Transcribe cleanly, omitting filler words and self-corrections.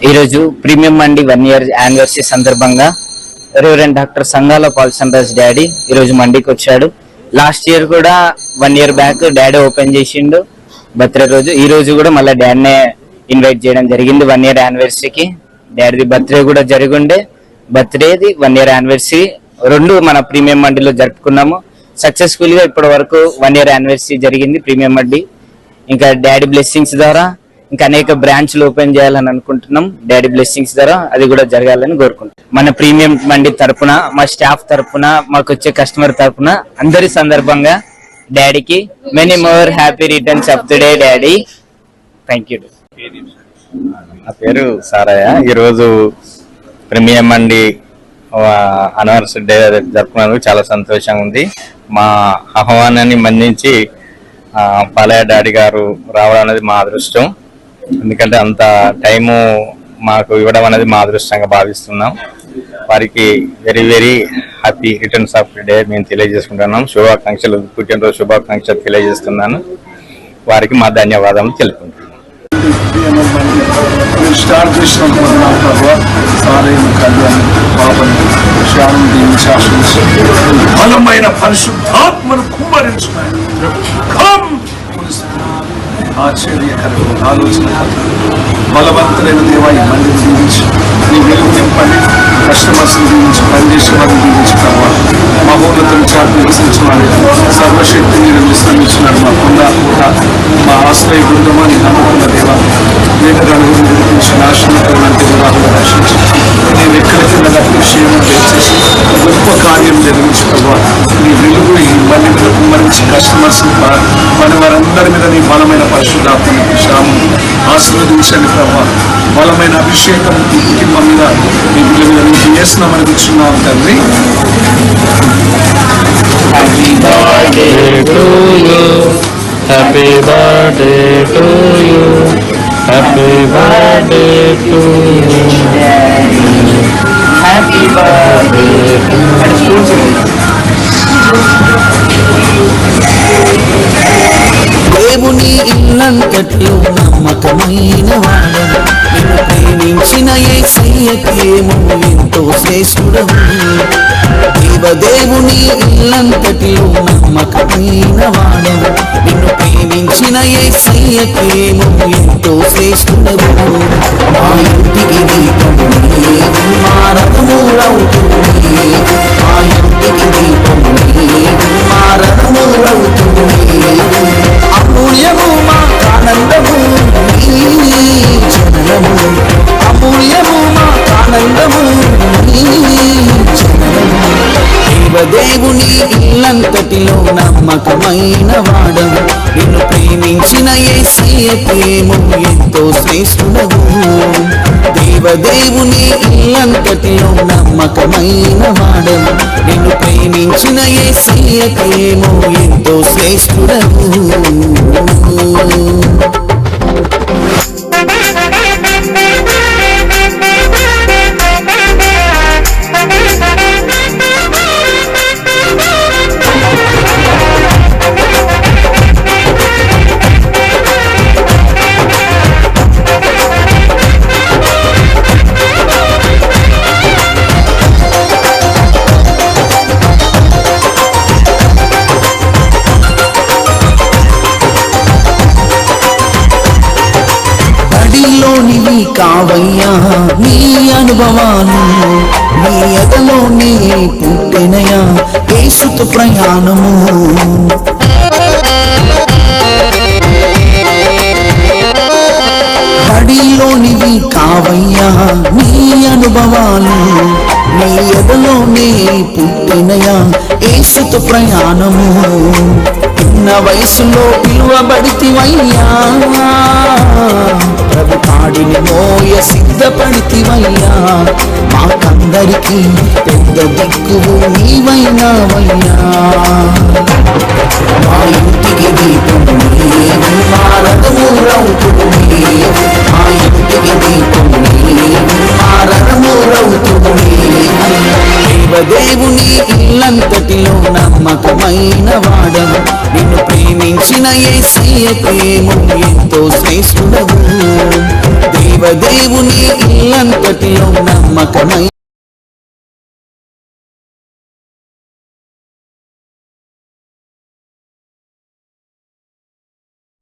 ఈరోజు ప్రీమియం మండి 1 year anniversary సందర్భంగా reverend doctor సంగాల పాల్సన్ రాజ్ డాడీ ఈరోజు మండికి వచ్చాడు. లాస్ట్ ఇయర్ కూడా 1 year బ్యాక్ డాడీ ఓపెన్ చేసిండు బర్త్డే రోజు. ఈ రోజు కూడా మళ్ళీ డాడీనే ఇన్వైట్ చేయడం జరిగింది 1 year యానివర్సరీకి. డాడీ బర్త్డే కూడా జరిగుండే, బర్త్డేది 1 year యానివర్సరీ రెండు మన ప్రీమియం మండిలో జరుపుకున్నాము సక్సెస్ఫుల్ గా. ఇప్పటి వరకు 1 year యానివర్సరీ జరిగింది ప్రీమియం మండి. ఇంకా డాడీ బ్లెస్సింగ్స్ ద్వారా ఇంకా అనేక బ్రాంచ్లు ఓపెన్ చేయాలని అనుకుంటున్నాం. డాడీ బ్లెస్సింగ్స్ ద్వారా అది కూడా జరగాలని కోరుకుంటున్నాం. మన ప్రీమియం మండి తరపున, మా స్టాఫ్ తరపున, మాకు వచ్చే కస్టమర్ తరపున అందరి సందర్భంగా డాడీకి many more happy returns of the day daddy. Thank you. నా పేరు సారయ్య. ఈరోజు ప్రీమియం మండి యానివర్సరీ డే జరుపుకున్నందుకు చాలా సంతోషంగా ఉంది. మా ఆహ్వానాన్ని మన్నించి పాలయ్య డాడీ గారు రావడం అనేది మా అదృష్టం. ఎందుకంటే అంత టైము మాకు ఇవ్వడం అనేది మా అదృష్టంగా భావిస్తున్నాం. వారికి very very happy returns of day మేము తెలియజేసుకుంటున్నాం. శుభాకాంక్షలు, పుట్టినరోజు శుభాకాంక్షలు తెలియజేస్తున్నాను. వారికి మా ధన్యవాదాలు తెలుపుకుంటున్నాను. స్టార్ట్ చేసిన బలమైన పరిశుద్ధాత్మను కుమ్మరించున్నాయి. ఆశ్చర్యకరమైన ఆలోచన బలవంతులైన దేవా ఈ మందిని దీవించి నీ వెలుగు నింపండి. కస్టమర్స్ దీవించి, పనిచేసే వారిని దీవించి తర్వాత మహోన్నతులు చాటు నివసించినాడు. సర్వశక్తి మీరు విశ్రమించినాడు. మా కొండ కూడా మా ఆశ్రయ బృందమని నమ్ముకున్న దేవా వేదగణులు గురించి నాశనకరమైన రాహులు రక్షించి నేను ఎక్కడికి నాకు క్షేమం చేసి గొప్ప కార్యం జరిగించుకోవా. నీ వెలుగు ఈ మళ్ళీ మంచి కస్టమర్స్ మన వారందరి మీద నీ బలమైన పరిశుద్ధాత్మ విశ్రామం ఆశీర్వదించండి ప్రభావ. బలమైన అభిషేకం ఈ కుటుంబం మీద నీ బిడ్డ మీద నీకు చేస్తున్నామని కూర్చున్నాం తండ్రి. Happy birthday to you. Happy birthday to you. Happy birthday to you. Happy birthday to you. దేవుని ఇల్లంతట్లో నమ్మకమైన వాడను, నిన్ను ప్రేమించిన యేసయ్యకేమో ఎంతో శ్రేష్ఠుడవు. దేవదేవుని ఇల్లంతట్లో నమ్మకమైన వాడను, నిన్ను ప్రేమించిన యేసయ్యకేమో ఎంతో శ్రేష్ఠుడవు. మా ఇంటికి దీపము నీవు, మా రథములవుతుంది. మా ఇంటికి దీపము నీవు, మా రథములవుతుంది. అమూల్యము మా ఆనందము నీ జననము, అమూల్యము మా ఆనందము నీ జననము. దేవదేవుని ఇల్లంతటిలో నమ్మకమైన వాడము, నిన్ను ప్రేమించిన యేసయ్యకేమో ఎంతో శ్రేష్ఠుడవు. దేవదేవుని ఇల్లంతటిలో నమ్మకమైన వాడము, నిన్ను ప్రేమించిన యేసయ్యకేమో ఎంతో శ్రేష్ఠుడవు. నీవి కావయ్యా నీ అనుభవాలు, నీ ఎదలో నీ పుట్టినయా యేసుతో ప్రయాణము. బడిలోనివి కావయ్యా నీ అనుభవాలు, నీ ఎదలో నీ పుట్టినయా యేసుతో ప్రయాణము. చిన్న వయసులో పిలువబడితివయ్యా, ప్రభు కాడిని మోయ సిద్ధపడితివయ్యా. మాకందరికి పెద్ద దిక్కువు నీవైనావయ్యా. మా ఇంటికి దీపము నీవు, మా రథములవుతువు నీవు. మా ఇంటికి దీపము నీవు, మా రథములవుతువు నీవు. దేవదేవుని ఇల్లంతటిలో నమ్మకమైన వాడను, నిన్ను ప్రేమించిన యేసయ్యకేమో ఎంతో శ్రేష్ఠుడవు. దేవ దేవదేవుని ఇల్లంతటిలో నమ్మకమై